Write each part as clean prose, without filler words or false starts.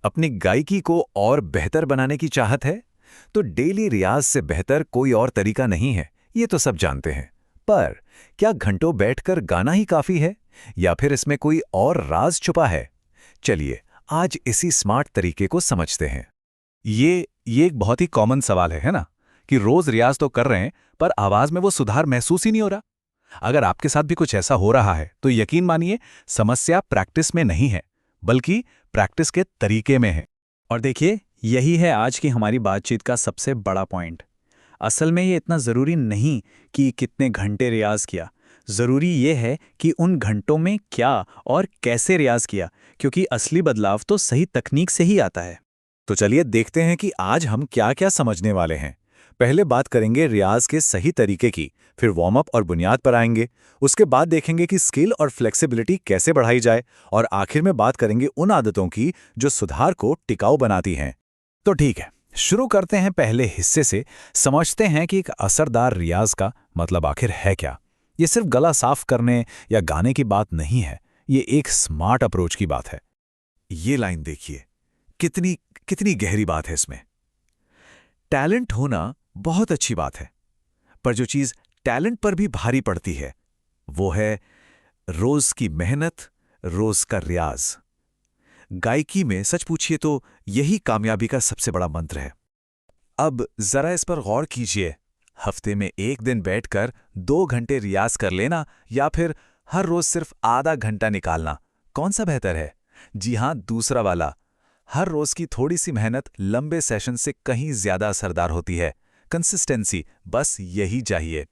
अपनी गायकी को और बेहतर बनाने की चाहत है तो डेली रियाज से बेहतर कोई और तरीका नहीं है, ये तो सब जानते हैं। पर क्या घंटों बैठकर गाना ही काफी है या फिर इसमें कोई और राज छुपा है? चलिए आज इसी स्मार्ट तरीके को समझते हैं। ये एक बहुत ही कॉमन सवाल है ना? कि रोज रियाज तो कर रहे हैं पर आवाज में वो सुधार महसूस ही नहीं हो रहा। अगर आपके साथ भी कुछ ऐसा हो रहा है तो यकीन मानिए समस्या प्रैक्टिस में नहीं है, बल्कि प्रैक्टिस के तरीके में है। और देखिए, यही है आज की हमारी बातचीत का सबसे बड़ा पॉइंट। असल में ये इतना ज़रूरी नहीं कि कितने घंटे रियाज किया, ज़रूरी ये है कि उन घंटों में क्या और कैसे रियाज किया, क्योंकि असली बदलाव तो सही तकनीक से ही आता है। तो चलिए देखते हैं कि आज हम क्या क्या समझने वाले हैं। पहले बात करेंगे रियाज के सही तरीके की, फिर वार्म अप और बुनियाद पर आएंगे। उसके बाद देखेंगे कि स्किल और फ्लेक्सिबिलिटी कैसे बढ़ाई जाए, और आखिर में बात करेंगे उन आदतों की जो सुधार को टिकाऊ बनाती हैं। तो ठीक है, शुरू करते हैं पहले हिस्से से। समझते हैं कि एक असरदार रियाज का मतलब आखिर है क्या। ये सिर्फ गला साफ करने या गाने की बात नहीं है, ये एक स्मार्ट अप्रोच की बात है। ये लाइन देखिए, कितनी कितनी गहरी बात है इसमें। टैलेंट होना बहुत अच्छी बात है, पर जो चीज टैलेंट पर भी भारी पड़ती है वो है रोज की मेहनत, रोज का रियाज। गायकी में सच पूछिए तो यही कामयाबी का सबसे बड़ा मंत्र है। अब जरा इस पर गौर कीजिए, हफ्ते में एक दिन बैठकर 2 घंटे रियाज कर लेना या फिर हर रोज सिर्फ आधा घंटा निकालना, कौन सा बेहतर है? जी हां, दूसरा वाला। हर रोज की थोड़ी सी मेहनत लंबे सेशन से कहीं ज्यादा असरदार होती है। कंसिस्टेंसी, बस यही चाहिए।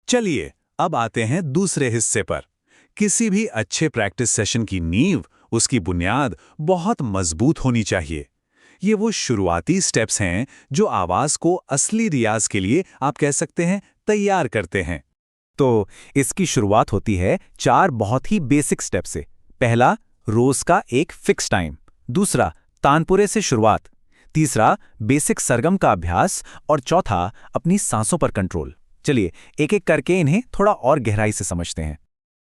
चलिए अब आते हैं दूसरे हिस्से पर। किसी भी अच्छे प्रैक्टिस सेशन की नींव, उसकी बुनियाद बहुत मजबूत होनी चाहिए। ये वो शुरुआती स्टेप्स हैं जो आवाज को असली रियाज के लिए आप कह सकते हैं तैयार करते हैं। तो इसकी शुरुआत होती है 4 बहुत ही बेसिक स्टेप से। पहला, रोज का एक फिक्स टाइम। दूसरा, तानपुरे से शुरुआत। तीसरा, बेसिक सरगम का अभ्यास। और चौथा, अपनी सांसों पर कंट्रोल। चलिए एक एक करके इन्हें थोड़ा और गहराई से समझते हैं।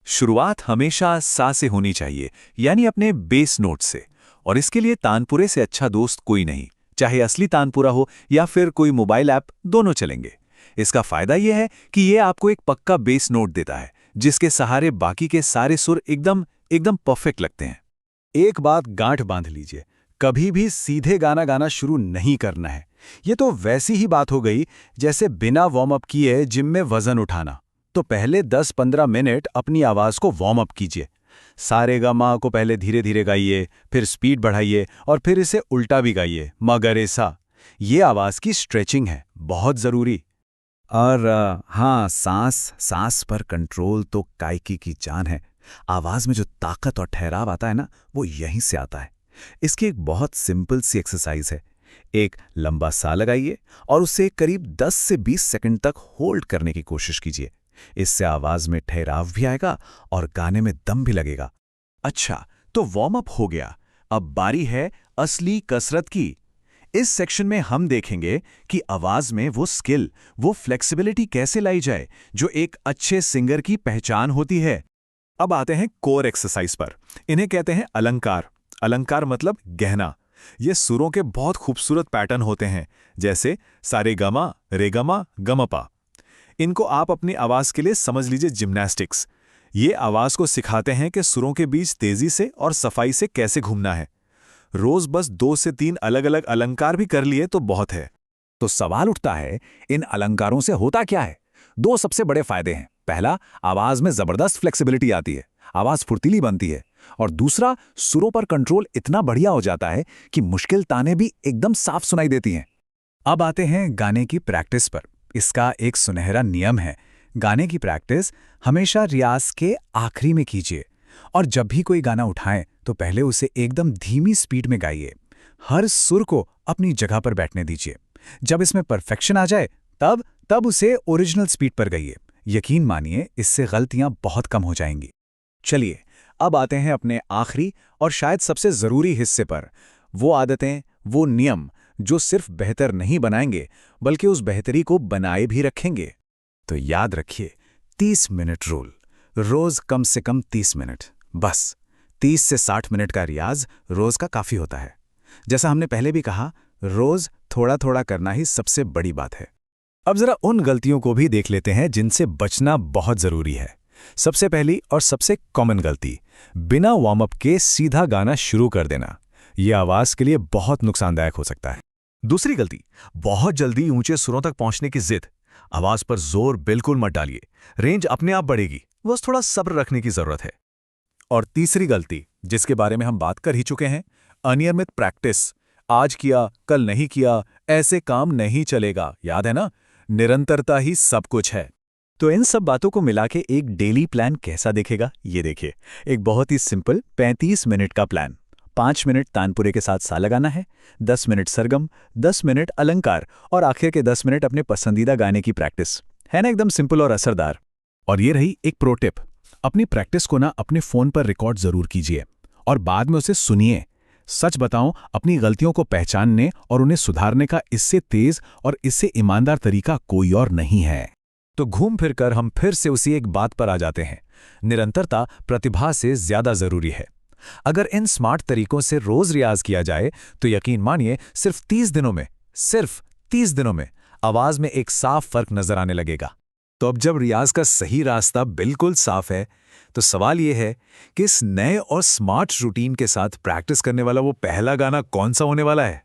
शुरुआत हमेशा सा से होनी चाहिए, यानी अपने बेस नोट से। और इसके लिए तानपुरे से अच्छा दोस्त कोई नहीं, चाहे असली तानपुरा हो या फिर कोई मोबाइल ऐप, दोनों चलेंगे। इसका फायदा यह है कि यह आपको एक पक्का बेस नोट देता है जिसके सहारे बाकी के सारे सुर एकदम एकदम परफेक्ट लगते हैं। एक बात गांठ बांध लीजिए, कभी भी सीधे गाना गाना शुरू नहीं करना है। ये तो वैसी ही बात हो गई जैसे बिना वार्म अप किए जिम में वजन उठाना। तो पहले 10-15 मिनट अपनी आवाज को वार्म अप कीजिए। सारे गा मा को पहले धीरे धीरे गाइए, फिर स्पीड बढ़ाइए और फिर इसे उल्टा भी गाइए, मगरेसा। ये आवाज की स्ट्रेचिंग है, बहुत जरूरी। और हाँ, सांस पर कंट्रोल तो गायकी की जान है। आवाज में जो ताकत और ठहराव आता है ना, वो यहीं से आता है। इसकी एक बहुत सिंपल सी एक्सरसाइज है। एक लंबा सा लगाइए और उसे करीब 10 से 20 सेकंड तक होल्ड करने की कोशिश कीजिए। इससे आवाज में ठहराव भी आएगा और गाने में दम भी लगेगा। अच्छा, तो वार्म अप हो गया। अब बारी है असली कसरत की। इस सेक्शन में हम देखेंगे कि आवाज में वो स्किल, वो फ्लेक्सिबिलिटी कैसे लाई जाए जो एक अच्छे सिंगर की पहचान होती है। अब आते हैं कोर एक्सरसाइज पर। इन्हें कहते हैं अलंकार। अलंकार मतलब गहना। ये सुरों के बहुत खूबसूरत पैटर्न होते हैं, जैसे सारेगामा, रेगामा, गमपा। इनको आप अपनी आवाज के लिए समझ लीजिए जिम्नास्टिक्स। ये आवाज को सिखाते हैं कि सुरों के बीच तेजी से और सफाई से कैसे घूमना है। रोज बस 2 से 3 अलग अलग अलंकार भी कर लिए तो बहुत है। तो सवाल उठता है, इन अलंकारों से होता क्या है? 2 सबसे बड़े फायदे हैं। पहला, आवाज में जबरदस्त फ्लेक्सिबिलिटी आती है, आवाज फुर्तीली बनती है। और दूसरा, सुरों पर कंट्रोल इतना बढ़िया हो जाता है कि मुश्किल ताने भी एकदम साफ सुनाई देती हैं। अब आते हैं गाने की प्रैक्टिस पर। इसका एक सुनहरा नियम है, गाने की प्रैक्टिस हमेशा रियाज के आखिरी में कीजिए। और जब भी कोई गाना उठाएं तो पहले उसे एकदम धीमी स्पीड में गाइए। हर सुर को अपनी जगह पर बैठने दीजिए। जब इसमें परफेक्शन आ जाए तब उसे ओरिजिनल स्पीड पर गाइए। यकीन मानिए, इससे गलतियां बहुत कम हो जाएंगी। चलिए अब आते हैं अपने आखिरी और शायद सबसे जरूरी हिस्से पर। वो आदतें, वो नियम जो सिर्फ बेहतर नहीं बनाएंगे बल्कि उस बेहतरी को बनाए भी रखेंगे। तो याद रखिए, 30 मिनट रूल। रोज कम से कम 30 मिनट, बस 30 से 60 मिनट का रियाज रोज का काफी होता है। जैसा हमने पहले भी कहा, रोज थोड़ा थोड़ा करना ही सबसे बड़ी बात है। अब जरा उन गलतियों को भी देख लेते हैं जिनसे बचना बहुत जरूरी है। सबसे पहली और सबसे कॉमन गलती, बिना वार्म अप के सीधा गाना शुरू कर देना। यह आवाज के लिए बहुत नुकसानदायक हो सकता है। दूसरी गलती, बहुत जल्दी ऊंचे सुरों तक पहुंचने की जिद। आवाज पर जोर बिल्कुल मत डालिए, रेंज अपने आप बढ़ेगी, बस थोड़ा सब्र रखने की जरूरत है। और तीसरी गलती, जिसके बारे में हम बात कर ही चुके हैं, अनियमित प्रैक्टिस। आज किया, कल नहीं किया, ऐसे काम नहीं चलेगा, याद है ना? निरंतरता ही सब कुछ है। तो इन सब बातों को मिला के एक डेली प्लान कैसा दिखेगा, ये देखिए। एक बहुत ही सिंपल 35 मिनट का प्लान। 5 मिनट तानपुरे के साथ सा लगाना है, 10 मिनट सरगम, 10 मिनट अलंकार और आखिर के 10 मिनट अपने पसंदीदा गाने की प्रैक्टिस। है ना, एकदम सिंपल और असरदार। और ये रही एक प्रो टिप, अपनी प्रैक्टिस को ना अपने फोन पर रिकॉर्ड जरूर कीजिए और बाद में उसे सुनिए। सच बताऊं, अपनी गलतियों को पहचानने और उन्हें सुधारने का इससे तेज और इससे ईमानदार तरीका कोई और नहीं है। तो घूम फिर कर हम फिर से उसी एक बात पर आ जाते हैं, निरंतरता प्रतिभा से ज्यादा जरूरी है। अगर इन स्मार्ट तरीकों से रोज रियाज किया जाए तो यकीन मानिए सिर्फ 30 दिनों में आवाज में एक साफ फर्क नजर आने लगेगा। तो अब जब रियाज का सही रास्ता बिल्कुल साफ है, तो सवाल यह है कि इस नए और स्मार्ट रूटीन के साथ प्रैक्टिस करने वाला वो पहला गाना कौन सा होने वाला है?